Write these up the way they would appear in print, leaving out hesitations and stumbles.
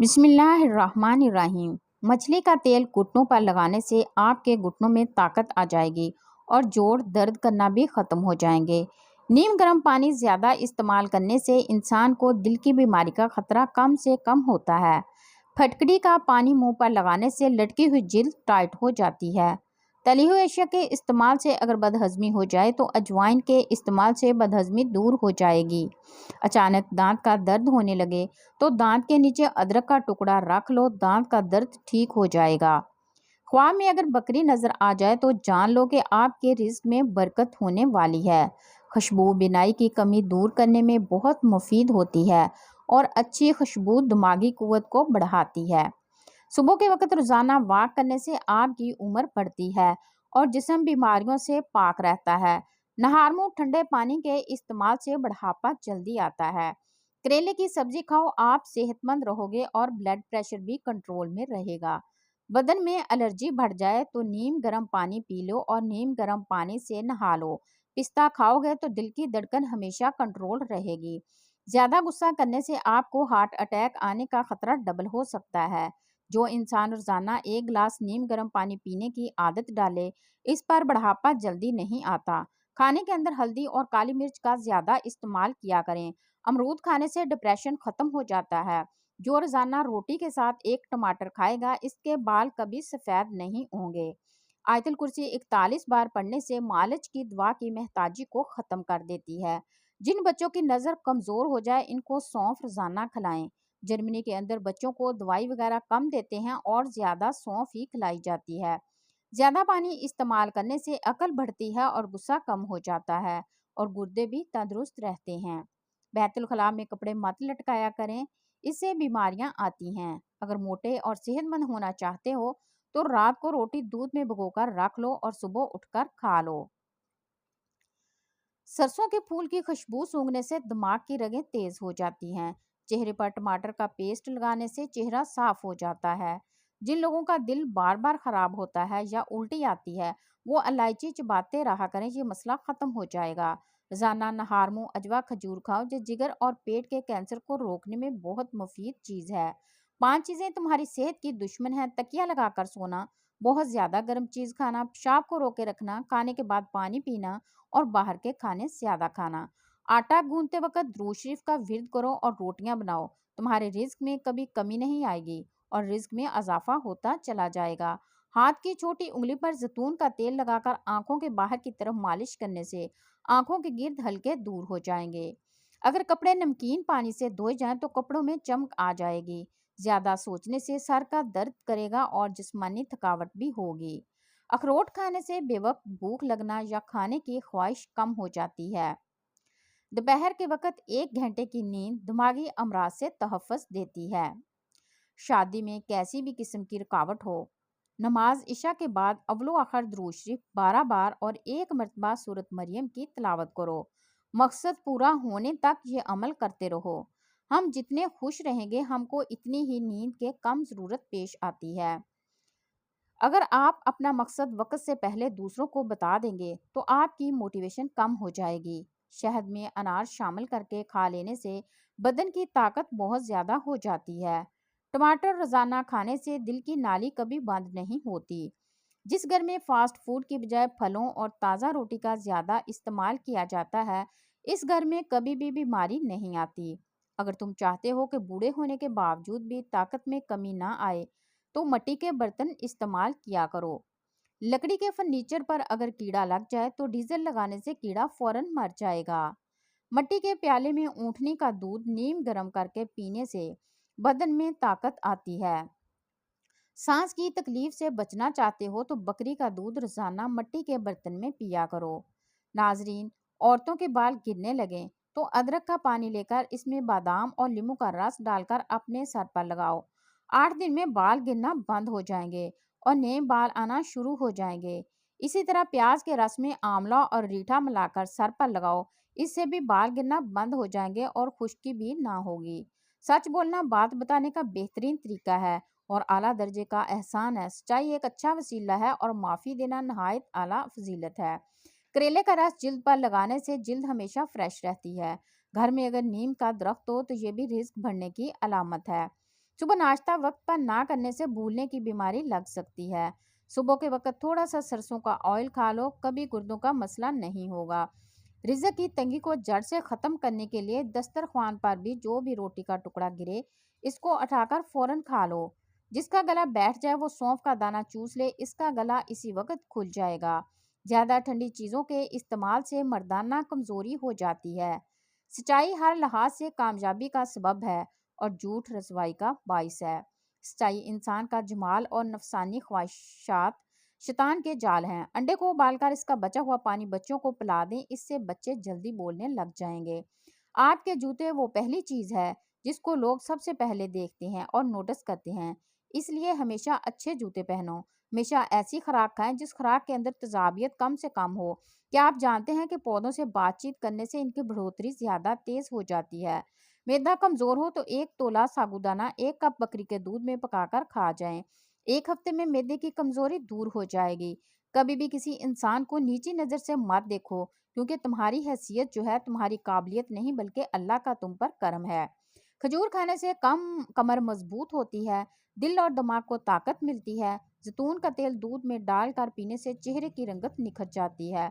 बिस्मिल्लाहिर्रहमानिर्रहीम। मछली का तेल घुटनों पर लगाने से आपके घुटनों में ताकत आ जाएगी और जोड़ दर्द करना भी ख़त्म हो जाएंगे। नीम गर्म पानी ज़्यादा इस्तेमाल करने से इंसान को दिल की बीमारी का खतरा कम से कम होता है। फटकड़ी का पानी मुंह पर लगाने से लटकी हुई जिल्द टाइट हो जाती है। तली हुई अशिया के इस्तेमाल से अगर बदहज़मी हो जाए तो अजवाइन के इस्तेमाल से बदहज़मी दूर हो जाएगी। अचानक दांत का दर्द होने लगे तो दांत के नीचे अदरक का टुकड़ा रख लो, दांत का दर्द ठीक हो जाएगा। ख्वाब में अगर बकरी नजर आ जाए तो जान लो कि आपके रिज्क में बरकत होने वाली है। खुशबू बिनाई की कमी दूर करने में बहुत मुफीद होती है और अच्छी खुशबू दिमागी कुव्वत को बढ़ाती है। सुबह के वक्त रोजाना वॉक करने से आपकी उम्र बढ़ती है और जिस्म बीमारियों से पाक रहता है। नहार मुंह ठंडे पानी के इस्तेमाल से बढ़ापा जल्दी आता है। करेले की सब्जी खाओ, आप सेहतमंद रहोगे और ब्लड प्रेशर भी कंट्रोल में रहेगा। बदन में एलर्जी बढ़ जाए तो नीम गर्म पानी पी लो और नीम गर्म पानी से नहा लो। पिस्ता खाओगे तो दिल की धड़कन हमेशा कंट्रोल रहेगी। ज्यादा गुस्सा करने से आपको हार्ट अटैक आने का खतरा डबल हो सकता है। जो इंसान रोजाना एक गिलास नीम गर्म पानी पीने की आदत डाले, इस पर बढ़ापा जल्दी नहीं आता। खाने के अंदर हल्दी और काली मिर्च का ज्यादा इस्तेमाल किया करें। अमरूद खाने से डिप्रेशन खत्म हो जाता है। जो रोजाना रोटी के साथ एक टमाटर खाएगा, इसके बाल कभी सफेद नहीं होंगे। आयतुल कुर्सी 41 बार पढ़ने से मालिज की दवा की महताजी को खत्म कर देती है। जिन बच्चों की नजर कमजोर हो जाए, इनको सौंफ रोजाना खिलाएं। जर्मनी के अंदर बच्चों को दवाई वगैरह कम देते हैं और ज्यादा सौंफ ही खिलाई जाती है। ज्यादा पानी इस्तेमाल करने से अकल बढ़ती है और गुस्सा कम हो जाता है और गुर्दे भी तंदुरुस्त रहते हैं। बैतुल खला में कपड़े मत लटकाया करें, इससे बीमारियां आती हैं। अगर मोटे और सेहतमंद होना चाहते हो तो रात को रोटी दूध में भिगोकर रख लो और सुबह उठकर खा लो। सरसों के फूल की खुशबू सूंघने से दिमाग की रगें तेज हो जाती हैं। चेहरे पर टमाटर का पेस्ट लगाने से चेहरा साफ हो जाता है। जिन लोगों का दिल बार बार खराब होता है या उल्टी आती है, वो इलायची चबाते रहा करें, ये मसला खत्म हो जाएगा। रोजाना नहार मुंह अजवा खजूर खाओ, जो जिगर और पेट के कैंसर को रोकने में बहुत मुफीद चीज है। 5 चीजें तुम्हारी सेहत की दुश्मन है: तकिया लगाकर सोना, बहुत ज्यादा गर्म चीज खाना, पेशाब को रोके रखना, खाने के बाद पानी पीना और बाहर के खाने ज्यादा खाना। आटा गूंथते वक्त दुरूद शरीफ का विर्द करो और रोटियां बनाओ। तुम्हारे रिज्क में कभी कमी नहीं आएगी और रिज्क में इजाफा होता चला जाएगा। हाथ की छोटी उंगली पर जैतून का तेल लगाकर आंखों के बाहर की तरफ मालिश करने से आंखों के गिर्द हल्के दूर हो जाएंगे। अगर कपड़े नमकीन पानी से धोए जाएं तो कपड़ों में चमक आ जाएगी। ज्यादा सोचने से सर का दर्द करेगा और जिस्मानी थकावट भी होगी। अखरोट खाने से बेवक्त भूख लगना या खाने की ख्वाहिश कम हो जाती है। दोपहर के वक्त 1 घंटे की नींद दिमागी अमराज से तहफ़्फ़ुज़ देती है। शादी में कैसी भी किस्म की रुकावट हो, नमाज इशा के बाद अव्वलो आखिर दुरूद शरीफ 12 बार और 1 मरतबा सूरत मरियम की तिलावत करो। मकसद पूरा होने तक ये अमल करते रहो। हम जितने खुश रहेंगे, हमको इतनी ही नींद के कम ज़रूरत पेश आती है। अगर आप अपना मकसद वक्त से पहले दूसरों को बता देंगे तो आपकी मोटिवेशन कम हो जाएगी। शहद में अनार शामिल करके खा लेने से बदन की ताकत बहुत ज़्यादा हो जाती है। टमाटर रोज़ाना खाने से दिल की नाली कभी बंद नहीं होती। जिस घर में फास्ट फूड की बजाय फलों और ताज़ा रोटी का ज़्यादा इस्तेमाल किया जाता है, इस घर में कभी भी बीमारी नहीं आती। अगर तुम चाहते हो कि बूढ़े होने के बावजूद भी ताकत में कमी ना आए, तो मिट्टी के बर्तन इस्तेमाल किया करो। लकड़ी के फर्नीचर पर अगर कीड़ा लग जाए तो डीजल लगाने से कीड़ा फौरन मर जाएगा। मिट्टी के प्याले में ऊँटनी का दूध नीम गर्म करके पीने से बदन में ताकत आती है। सांस की तकलीफ से बचना चाहते हो तो बकरी का दूध रोजाना मिट्टी के बर्तन में पिया करो। नाजरीन, औरतों के बाल गिरने लगे तो अदरक का पानी लेकर इसमें बादाम और नींबू का रस डालकर अपने सर पर लगाओ। 8 दिन में बाल गिरना बंद हो जाएंगे और नए बाल आना शुरू हो जाएंगे। इसी तरह प्याज के रस में आंवला और रीठा मिलाकर सर पर लगाओ, इससे भी बाल गिरना बंद हो जाएंगे और खुश्की भी ना होगी। सच बोलना बात बताने का बेहतरीन तरीका है और आला दर्जे का एहसान है। सच्चाई एक अच्छा वसीला है और माफ़ी देना नहायत आला फजीलत है। करेले का रस जिल्द पर लगाने से जिल्द हमेशा फ्रेश रहती है। घर में अगर नीम का दरख्त हो तो ये भी रिज्क बढ़ने की अलामत है। صبح ناشتہ وقت پر نہ کرنے سے بھولنے کی بیماری لگ سکتی ہے۔ صبح کے وقت تھوڑا سا سرسوں کا آئل کھا لو، کبھی گردوں کا مسئلہ نہیں ہوگا۔ رزق کی تنگی کو جڑ سے ختم کرنے کے لیے دسترخوان پر بھی جو بھی روٹی کا ٹکڑا گرے اس کو اٹھا کر فوراً کھا لو۔ جس کا گلا بیٹھ جائے وہ سونف کا دانہ چوس لے، اس کا گلا اسی وقت کھل جائے گا۔ زیادہ ٹھنڈی چیزوں کے استعمال سے مردانہ کمزوری ہو جاتی ہے۔ سچائی ہر لحاظ سے کامیابی کا سبب ہے اور جھوٹ رسوائی کا باعث ہے۔ سچائی انسان کا جمال اور نفسانی خواہشات شیطان کے جال ہیں۔ انڈے کو ابال کر اس کا بچا ہوا پانی بچوں کو پلا دیں، اس سے بچے جلدی بولنے لگ جائیں گے۔ آپ کے جوتے وہ پہلی چیز ہے جس کو لوگ سب سے پہلے دیکھتے ہیں اور نوٹس کرتے ہیں، اس لیے ہمیشہ اچھے جوتے پہنو۔ ہمیشہ ایسی خوراک کھائیں جس خوراک کے اندر تیزابیت کم سے کم ہو۔ کیا آپ جانتے ہیں کہ پودوں سے بات چیت کرنے سے ان کی بڑھوتری زیادہ تیز ہو جاتی ہے؟ معدہ کمزور ہو تو 1 تولہ سابودانہ 1 کپ بکری کے دودھ میں پکا کر کھا جائیں۔ 1 ہفتے میں معدے کی کمزوری دور ہو جائے گی۔ کبھی بھی کسی انسان کو نیچی نظر سے مت دیکھو، کیونکہ تمہاری حیثیت جو ہے تمہاری قابلیت نہیں بلکہ اللہ کا تم پر کرم ہے۔ کھجور کھانے سے کمر مضبوط ہوتی ہے، دل اور دماغ کو طاقت ملتی ہے۔ زیتون کا تیل دودھ میں ڈال کر پینے سے چہرے کی رنگت نکھر جاتی ہے۔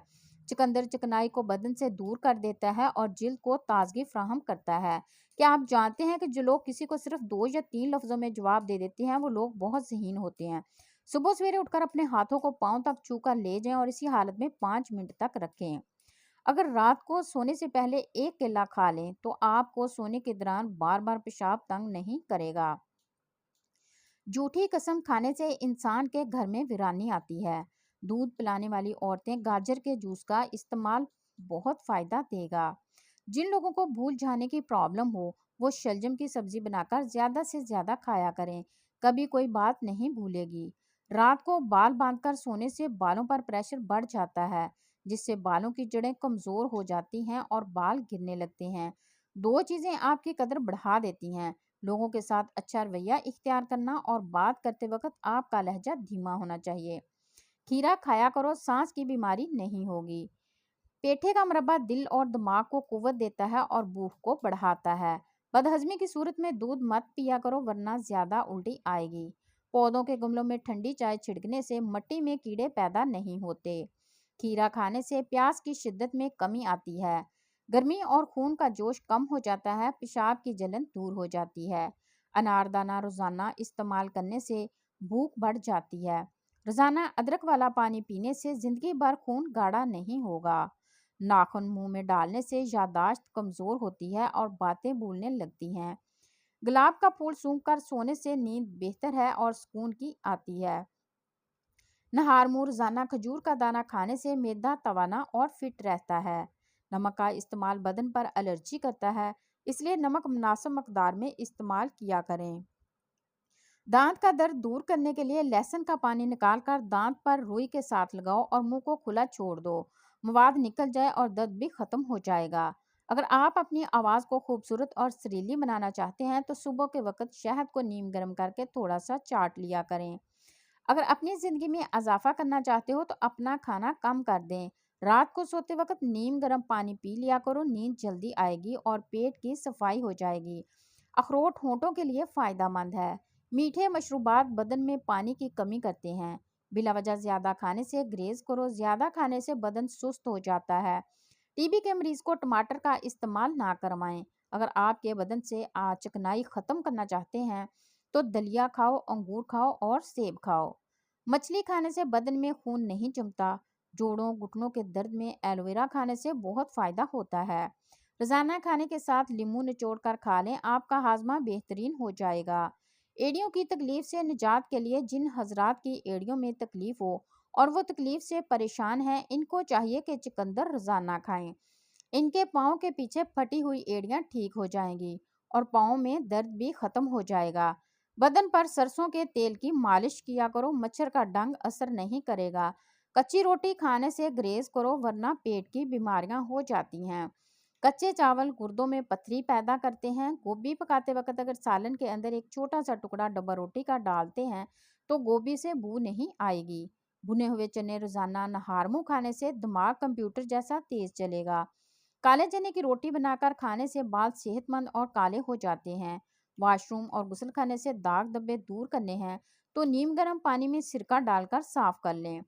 چقندر چکنائی کو بدن سے دور کر دیتا ہے اور جلد کو تازگی فراہم کرتا ہے۔ کیا آپ جانتے ہیں کہ جو لوگ کسی کو صرف 2 یا 3 لفظوں میں جواب دے دیتے ہیں وہ لوگ بہت ذہین ہوتے ہیں۔ صبح سویرے اٹھ کر اپنے ہاتھوں کو پاؤں تک چھو کر لے جائیں اور اسی حالت میں 5 منٹ تک رکھیں۔ اگر رات کو سونے سے پہلے 1 کیلا کھا لیں تو آپ کو سونے کے دوران بار بار پیشاب تنگ نہیں کرے گا۔ جھوٹی قسم کھانے سے انسان کے گھر میں ویرانی آتی ہے۔ دودھ پلانے والی عورتیں گاجر کے جوس کا استعمال بہت فائدہ دے گا۔ جن لوگوں کو بھول جانے کی پرابلم ہو وہ شلجم کی سبزی بنا کر زیادہ سے زیادہ کھایا کریں، کبھی کوئی بات نہیں بھولے گی۔ رات کو بال باندھ کر سونے سے بالوں پر پریشر بڑھ جاتا ہے، جس سے بالوں کی جڑیں کمزور ہو جاتی ہیں اور بال گرنے لگتے ہیں۔ 2 چیزیں آپ کی قدر بڑھا دیتی ہیں: لوگوں کے ساتھ اچھا رویہ اختیار کرنا اور بات کرتے وقت آپ کا لہجہ دھیما ہونا چاہیے۔ کھیرا کھایا کرو، سانس کی بیماری نہیں ہوگی۔ پیٹھے کا مربع دل اور دماغ کو قوت دیتا ہے اور بھوک کو بڑھاتا ہے۔ بدہضمی کی صورت میں دودھ مت پیا کرو ورنہ زیادہ الٹی آئے گی۔ پودوں کے گملوں میں ٹھنڈی چائے چھڑکنے سے مٹی میں کیڑے پیدا نہیں ہوتے۔ کھیرا کھانے سے پیاس کی شدت میں کمی آتی ہے، گرمی اور خون کا جوش کم ہو جاتا ہے، پیشاب کی جلن دور ہو جاتی ہے۔ اناردانہ روزانہ استعمال کرنے سے بھوک بڑھ جاتی ہے۔ روزانہ ادرک والا پانی پینے سے زندگی بھر خون گاڑھا نہیں ہوگا۔ ناخن منہ میں ڈالنے سے یادداشت کمزور ہوتی ہے اور باتیں بھولنے لگتی ہیں۔ گلاب کا پھول سونگھ کر سونے سے نیند بہتر ہے اور سکون کی آتی ہے۔ نہار منہ روزانہ کھجور کا دانہ کھانے سے معدہ توانا اور فٹ رہتا ہے۔ نمک کا استعمال بدن پر الرجی کرتا ہے، اس لیے نمک مناسب مقدار میں استعمال کیا کریں۔ دانت کا درد دور کرنے کے لیے لہسن کا پانی نکال کر دانت پر روئی کے ساتھ لگاؤ اور منہ کو کھلا چھوڑ دو، مواد نکل جائے اور درد بھی ختم ہو جائے گا۔ اگر آپ اپنی آواز کو خوبصورت اور سریلی بنانا چاہتے ہیں تو صبح کے وقت شہد کو نیم گرم کر کے تھوڑا سا چاٹ لیا کریں۔ اگر اپنی زندگی میں اضافہ کرنا چاہتے ہو تو اپنا کھانا کم کر دیں۔ رات کو سوتے وقت نیم گرم پانی پی لیا کرو، نیند جلدی آئے گی اور پیٹ کی صفائی ہو جائے گی۔ اخروٹ ہونٹوں کے لیے فائدہ مند ہے۔ میٹھے مشروبات بدن میں پانی کی کمی کرتے ہیں۔ بلا وجہ زیادہ کھانے سے گریز کرو، زیادہ کھانے سے بدن سست ہو جاتا ہے۔ ٹی بی کے مریض کو ٹماٹر کا استعمال نہ کروائیں۔ اگر آپ کے بدن سے چکنائی ختم کرنا چاہتے ہیں تو دلیا کھاؤ، انگور کھاؤ اور سیب کھاؤ۔ مچھلی کھانے سے بدن میں خون نہیں جمتا۔ جوڑوں گھٹنوں کے درد میں ایلوویرا کھانے سے بہت فائدہ ہوتا ہے۔ روزانہ کھانے کے ساتھ لیموں نچوڑ کر کھا لیں، آپ کا ہاضمہ بہترین ہو جائے گا۔ ایڑیوں کی تکلیف سے نجات کے لیے جن حضرات کی ایڑیوں میں تکلیف ہو اور وہ تکلیف سے پریشان ہیں، ان کو چاہیے کہ چقندر روزانہ کھائیں۔ ان کے پاؤں کے پیچھے پھٹی ہوئی ایڑیاں ٹھیک ہو جائیں گی اور پاؤں میں درد بھی ختم ہو جائے گا۔ بدن پر سرسوں کے تیل کی مالش کیا کرو، مچھر کا ڈنگ اثر نہیں کرے گا۔ کچی روٹی کھانے سے گریز کرو ورنہ پیٹ کی بیماریاں ہو جاتی ہیں۔ کچے چاول گردوں میں پتھری پیدا کرتے ہیں۔ گوبھی پکاتے وقت اگر سالن کے اندر ایک چھوٹا سا ٹکڑا ڈبہ روٹی کا ڈالتے ہیں تو گوبھی سے بو نہیں آئے گی۔ بھنے ہوئے چنے روزانہ نہار منہ کھانے سے دماغ کمپیوٹر جیسا تیز چلے گا۔ کالے چنے کی روٹی بنا کر کھانے سے بال صحت مند اور کالے ہو جاتے ہیں۔ वॉशरूम और गुस्ल खाने से दाग धब्बे दूर करने हैं तो नीम गर्म पानी में सिरका डालकर साफ कर लें।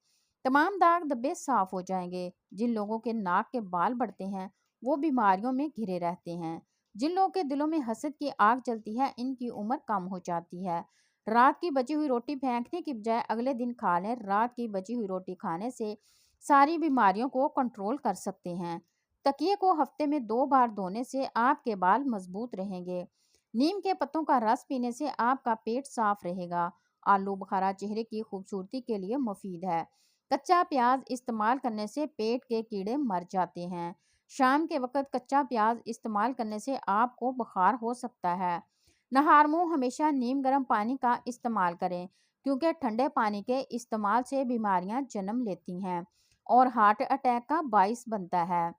तमाम दाग धब्बे साफ हो जाएंगे। जिन लोगों के नाक के बाल बढ़ते हैं वो बीमारियों में घिरे रहते हैं। जिन लोगों के दिलों में हसद की आग जलती है इनकी उम्र कम हो जाती है। रात की बची हुई रोटी फेंकने की बजाय अगले दिन खा लें। रात की बची हुई रोटी खाने से सारी बीमारियों को कंट्रोल कर सकते हैं। तकिए को हफ्ते में 2 बार धोने से आपके बाल मजबूत रहेंगे। नीम के पत्तों का रस पीने से आपका पेट साफ रहेगा। आलू बुखारा चेहरे की खूबसूरती के लिए मुफीद है। कच्चा प्याज इस्तेमाल करने से पेट के कीड़े मर जाते हैं। शाम के वक्त कच्चा प्याज इस्तेमाल करने से आपको बुखार हो सकता है। नहार मुंह हमेशा नीम गर्म पानी का इस्तेमाल करें क्योंकि ठंडे पानी के इस्तेमाल से बीमारियां जन्म लेती हैं और हार्ट अटैक का बाइस बनता है।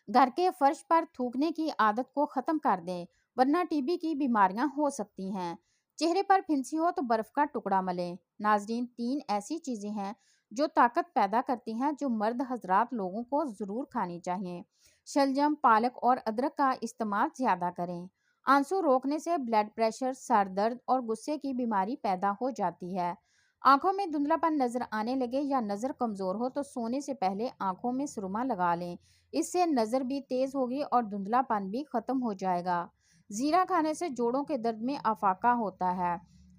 घर के फर्श पर थूकने की आदत को खत्म कर दें वरना टीबी की बीमारियां हो सकती हैं। चेहरे पर फिंसी हो तो बर्फ का टुकड़ा मलें। नाजरीन, 3 ऐसी चीजें हैं जो ताकत पैदा करती हैं जो मर्द हजरात लोगों को जरूर खानी चाहिए। शलजम, पालक और अदरक का इस्तेमाल ज्यादा करें। आंसू रोकने से ब्लड प्रेशर, सर दर्द और गुस्से की बीमारी पैदा हो जाती है। आंखों में धुंधलापन नजर आने लगे या नजर कमजोर हो तो सोने से पहले आंखों में सुरमा लगा लें। इससे नजर भी तेज होगी और धुंधलापन भी खत्म हो जाएगा। जीरा खाने से जोड़ों के दर्द में अफाका होता है।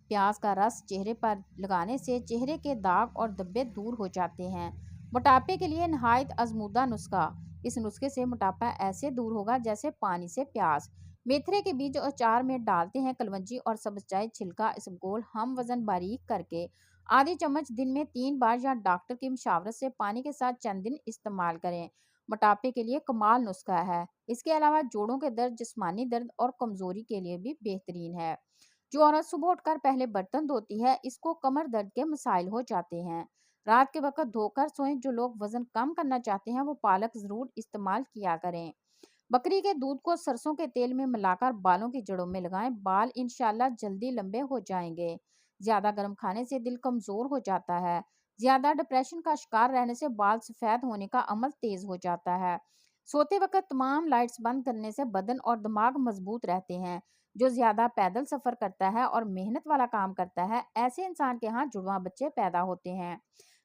प्याज का रस चेहरे पर लगाने से चेहरे के दाग और धब्बे दूर हो जाते हैं। मोटापे के लिए नहायत आजमूदा नुस्खा। इस नुस्खे से मोटापा ऐसे दूर होगा जैसे पानी से प्याज। मेथरे के बीज अचार में डालते हैं कलवंजी और सब्ज चाय छिलका इसबगोल हम वजन बारीक करके आधी चम्मच दिन में 3 बार या डॉक्टर की मशावरत से पानी के साथ चंद दिन इस्तेमाल करें। मोटापे के लिए कमाल नुस्खा है। इसके अलावा जोड़ों के दर्द, जिस्मानी दर्द और कमजोरी के लिए भी बेहतरीन है। जो औरत सुबह उठकर पहले बर्तन धोती है इसको कमर दर्द के मसाइल हो जाते हैं। रात के वक्त धोकर सोएं। जो लोग वजन कम करना चाहते हैं वो पालक जरूर इस्तेमाल किया करें। बकरी के दूध को सरसों के तेल में मिलाकर बालों की जड़ों में लगाएं। बाल इंशाल्लाह जल्दी लंबे हो जाएंगे। ज्यादा गर्म खाने से दिल कमजोर हो जाता है। ज्यादा डिप्रेशन का शिकार रहने से बाल सफेद होने का अमल तेज हो जाता है। सोते वक्त तमाम लाइट्स बंद करने से बदन और दिमाग मजबूत रहते हैं। जो ज्यादा पैदल सफर करता है और मेहनत वाला काम करता है ऐसे इंसान के यहाँ जुड़वा बच्चे पैदा होते हैं।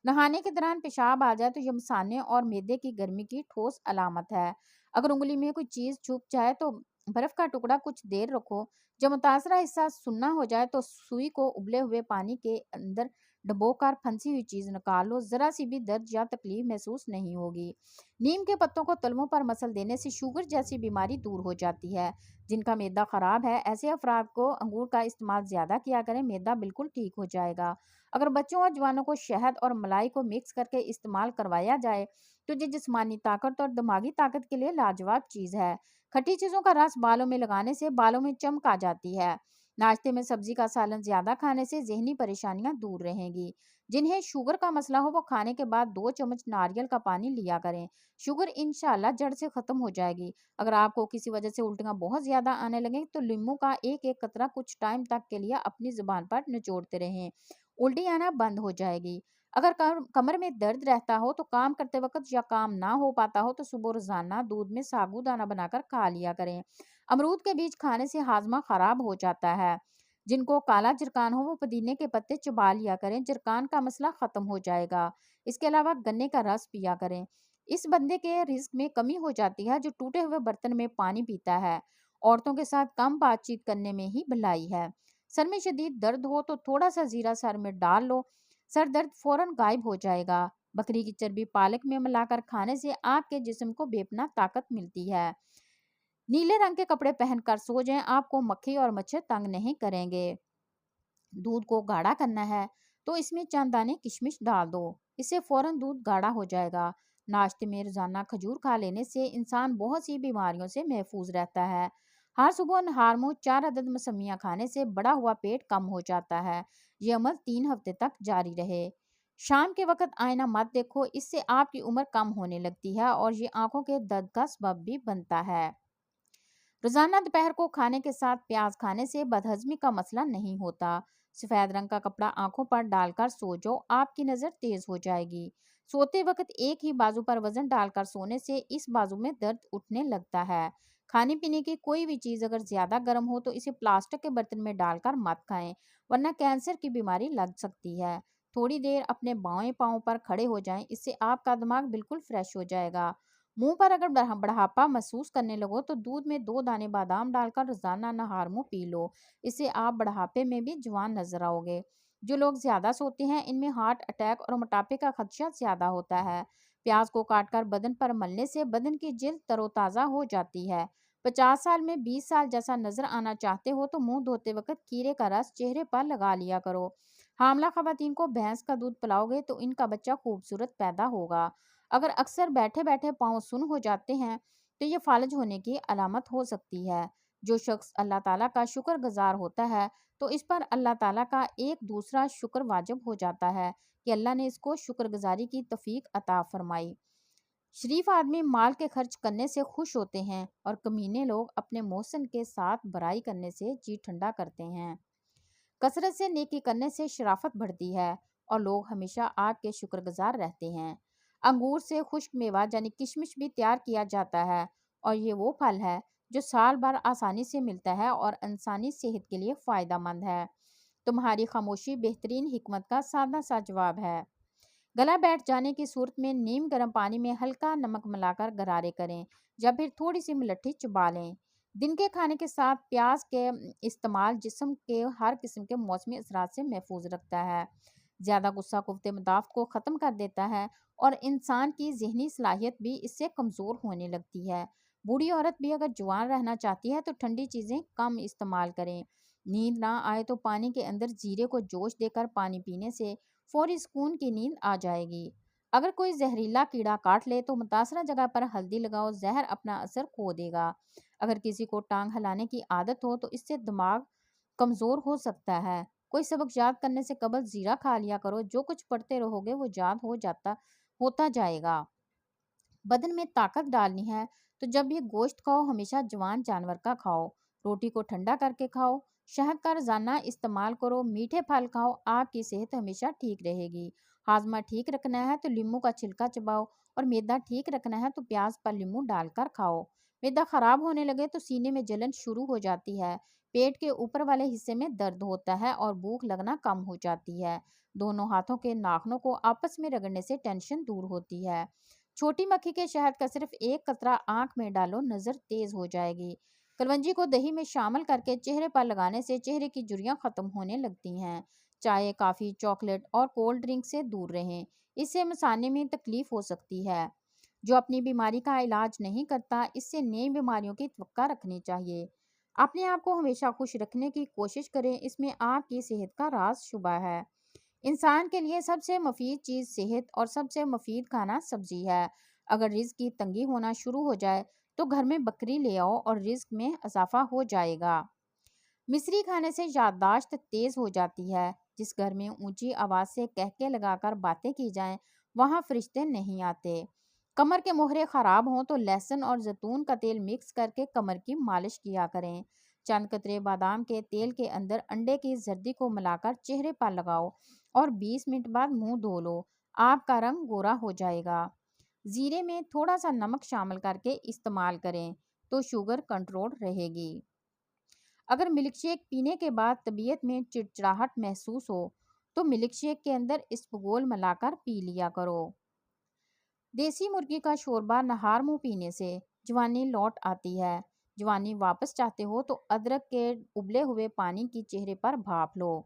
नहाने के दौरान पेशाब आ जाए तो यह मसाने और मैदे की गर्मी की ठोस अलामत है। अगर उंगली में कोई चीज छुप जाए तो बर्फ का टुकड़ा कुछ देर रखो। जब मुतासरा हिस्सा सुन्ना हो जाए तो सुई को उबले हुए पानी के अंदर डुबोकर फंसी हुई चीज निकाल लो। जरा सी भी दर्द या तकलीफ महसूस नहीं होगी। नीम के पत्तों को तलवों पर मसल देने से शुगर जैसी बीमारी दूर हो जाती है। जिनका मैदा खराब है ऐसे अफराद को अंगूर का इस्तेमाल ज्यादा किया करें। मैदा बिल्कुल ठीक हो जाएगा। अगर बच्चों और जवानों को शहद और मलाई को मिक्स करके इस्तेमाल करवाया जाए तो ये जिस्मानी ताकत और दिमागी ताकत के लिए लाजवाब चीज है। खट्टी चीजों का रस बालों में लगाने से बालों में चमक आ जाती है। नाश्ते में सब्जी का सालन ज्यादा खाने से जहनी परेशानियां दूर रहेंगी। जिन्हें शुगर का मसला हो वो खाने के बाद 2 चम्मच नारियल का पानी लिया करें। शुगर इंशाल्लाह जड़ से खत्म हो जाएगी। अगर आपको किसी वजह से उल्टियां बहुत ज्यादा आने लगे तो नींबू का एक एक कतरा कुछ टाइम तक के लिए अपनी जुबान पर निचोड़ते रहें। उल्टी आना बंद हो जाएगी। अगर कमर में दर्द रहता हो तो काम करते वक्त या काम ना हो पाता हो तो सुबह रोजाना दूध में साबूदाना बनाकर खा लिया करें। अमरूद के बीज खाने से हाजमा खराब हो जाता है। जिनको काला जरकान हो वो पुदीने के पत्ते चबा लिया करें। जरकान का मसला खत्म हो जाएगा। इसके अलावा गन्ने का रस पिया करें। इस बंदे के रिस्क में कमी हो जाती है जो टूटे हुए बर्तन में पानी पीता है। औरतों के साथ कम बातचीत करने में ही भलाई है। सर में शदीद दर्द हो तो थोड़ा सा जीरा सर में डाल लो। सर दर्द फौरन गायब हो जाएगा। बकरी की चर्बी पालक में मिलाकर खाने से आपके जिस्म को बेपनाह ताकत मिलती है। नीले रंग के कपड़े पहनकर सो जाएं। आपको मक्खी और मच्छर तंग नहीं करेंगे। दूध को गाढ़ा करना है तो इसमें चंद दाने किशमिश डाल दो। इससे फौरन दूध गाढ़ा हो जाएगा। नाश्ते में रोजाना खजूर खा लेने से इंसान बहुत सी बीमारियों से महफूज रहता है। हर सुबह नहार मुंह 4 अदद मौसमियाँ खाने से बड़ा हुआ पेट कम हो जाता है। ये अमल 3 हफ्ते तक जारी रहे। शाम के वक्त आईना मत देखो। इससे आपकी उम्र कम होने लगती है और ये आंखों के दर्द का सबब भी बनता है। रोजाना दोपहर को खाने के साथ प्याज खाने से बदहजमी का मसला नहीं होता। सफेद रंग का कपड़ा आंखों पर डालकर सो जाओ। आपकी नजर तेज हो जाएगी। सोते वक्त एक ही बाजू पर वजन डालकर सोने से इस बाजू में दर्द उठने लगता है। کھانے پینے کی کوئی بھی چیز اگر زیادہ گرم ہو تو اسے پلاسٹک کے برتن میں ڈال کر مت کھائیں، ورنہ کینسر کی بیماری لگ سکتی ہے۔ تھوڑی دیر اپنے بائیں پاؤں پر کھڑے ہو جائیں، اس سے آپ کا دماغ بالکل فریش ہو جائے گا۔ منہ پر اگر بڑھاپا محسوس کرنے لگو تو دودھ میں 2 دانے بادام ڈال کر روزانہ نہار منہ پی لو، اس سے آپ بڑھاپے میں بھی جوان نظر آؤ گے۔ جو لوگ زیادہ سوتے ہیں ان میں ہارٹ اٹیک اور موٹاپے کا خدشہ زیادہ ہوتا ہے۔ پیاز کو کاٹ کر بدن پر ملنے سے بدن کی جلد تر و تازہ ہو جاتی ہے۔ 50 سال میں 20 سال جیسا نظر آنا چاہتے ہو تو منہ دھوتے وقت کھیرے کا رس چہرے پر لگا لیا کرو۔ حاملہ خواتین کو بھینس کا دودھ پلاؤ گے تو ان کا بچہ خوبصورت پیدا ہوگا۔ اگر اکثر بیٹھے بیٹھے پاؤں سن ہو جاتے ہیں تو یہ فالج ہونے کی علامت ہو سکتی ہے۔ جو شخص اللہ تعالیٰ کا شکر گزار ہوتا ہے تو اس پر اللہ تعالیٰ کا ایک دوسرا شکر واجب ہو جاتا ہے کہ اللہ نے اس کو شکر گزاری کی توفیق عطا فرمائی۔ شریف آدمی مال کے خرچ کرنے سے خوش ہوتے ہیں اور کمینے لوگ اپنے محسن کے ساتھ برائی کرنے سے جی ٹھنڈا کرتے ہیں۔ کثرت سے نیکی کرنے سے شرافت بڑھتی ہے اور لوگ ہمیشہ آپ کے شکر گزار رہتے ہیں۔ انگور سے خشک میوہ یعنی کشمش بھی تیار کیا جاتا ہے اور یہ وہ پھل ہے جو سال بھر آسانی سے ملتا ہے اور انسانی صحت کے لیے فائدہ مند ہے۔ تمہاری خاموشی بہترین حکمت کا سادہ سا جواب ہے۔ گلا بیٹھ جانے کی صورت میں نیم گرم پانی میں ہلکا نمک ملا کر غرارے کریں یا پھر تھوڑی سی ملٹھی چبا لیں۔ دن کے کھانے کے ساتھ پیاز کے استعمال جسم کے ہر قسم کے موسمی اثرات سے محفوظ رکھتا ہے۔ زیادہ غصہ قوت مدافعت کو ختم کر دیتا ہے اور انسان کی ذہنی صلاحیت بھی اس سے کمزور ہونے لگتی ہے۔ بوڑھی عورت بھی اگر جوان رہنا چاہتی ہے تو ٹھنڈی چیزیں کم استعمال کریں۔ نیند نہ آئے تو پانی کے اندر زیرے کو جوش دے کر پانی پینے سے فوری سکون کی نیند آ جائے گی۔ اگر کوئی زہریلا کیڑا کاٹ لے تو متاثرہ جگہ پر ہلدی لگاؤ، زہر اپنا اثر کھو دے گا۔ اگر کسی کو ٹانگ ہلانے کی عادت ہو تو اس سے دماغ کمزور ہو سکتا ہے۔ کوئی سبق یاد کرنے سے قبل زیرہ کھا لیا کرو، جو کچھ پڑھتے رہو گے وہ یاد ہوتا جائے گا۔ بدن میں طاقت ڈالنی ہے تو جب بھی گوشت کھاؤ ہمیشہ جوان جانور کا کھاؤ۔ روٹی کو ٹھنڈا کر کے کھاؤ۔ شہد کا روزانہ استعمال کرو۔ میٹھے پھل کھاؤ، آپ کی صحت ہمیشہ ٹھیک رہے گی۔ ہاضمہ ٹھیک رکھنا ہے تو لیموں کا چھلکا چباؤ اور معدہ ٹھیک رکھنا ہے تو پیاز پر لیموں ڈال کر کھاؤ۔ معدہ خراب ہونے لگے تو سینے میں جلن شروع ہو جاتی ہے، پیٹ کے اوپر والے حصے میں درد ہوتا ہے اور بھوک لگنا کم ہو جاتی ہے۔ دونوں ہاتھوں کے ناخنوں کو آپس میں رگڑنے سے ٹینشن دور ہوتی ہے۔ چھوٹی مکھی کے شہد کا صرف ایک قطرہ آنکھ میں ڈالو، نظر تیز ہو جائے گی۔ کلونجی کو دہی میں شامل کر کے چہرے پر لگانے سے چہرے کی جھریاں ختم ہونے لگتی ہیں۔ چائے، کافی، چاکلیٹ اور کولڈ ڈرنک سے دور رہیں، اس سے مثانے میں تکلیف ہو سکتی ہے۔ جو اپنی بیماری کا علاج نہیں کرتا اس سے نئی بیماریوں کی توقع رکھنی چاہیے۔ اپنے آپ کو ہمیشہ خوش رکھنے کی کوشش کریں، اس میں آپ کی صحت کا راز چھپا ہے۔ انسان کے لیے سب سے مفید چیز صحت اور سب سے مفید کھانا سبزی ہے۔ اگر رزق کی تنگی ہونا شروع ہو جائے تو گھر میں بکری لے آؤ اور رزق میں اضافہ ہو جائے گا۔ مصری کھانے سے یادداشت تیز ہو جاتی ہے۔ جس گھر میں اونچی آواز سے قہقہے لگا کر باتیں کی جائیں وہاں فرشتے نہیں آتے۔ کمر کے مہرے خراب ہوں تو لہسن اور زیتون کا تیل مکس کر کے کمر کی مالش کیا کریں۔ چند قطرے بادام کے تیل کے اندر انڈے کی زردی کو ملا کر چہرے پر لگاؤ اور 20 منٹ بعد منہ دھو لو، آپ کا رنگ گورا ہو جائے گا۔ زیرے میں تھوڑا سا نمک شامل کر کے استعمال کریں تو شوگر کنٹرول رہے گی۔ اگر ملک شیک پینے کے بعد طبیعت میں چڑچڑاہٹ محسوس ہو تو ملک شیک کے اندر اسپغول ملا کر پی لیا کرو۔ دیسی مرغی کا شوربہ نہار منہ پینے سے جوانی لوٹ آتی ہے۔ جوانی واپس چاہتے ہو تو ادرک کے ابلے ہوئے پانی کی چہرے پر بھاپ لو۔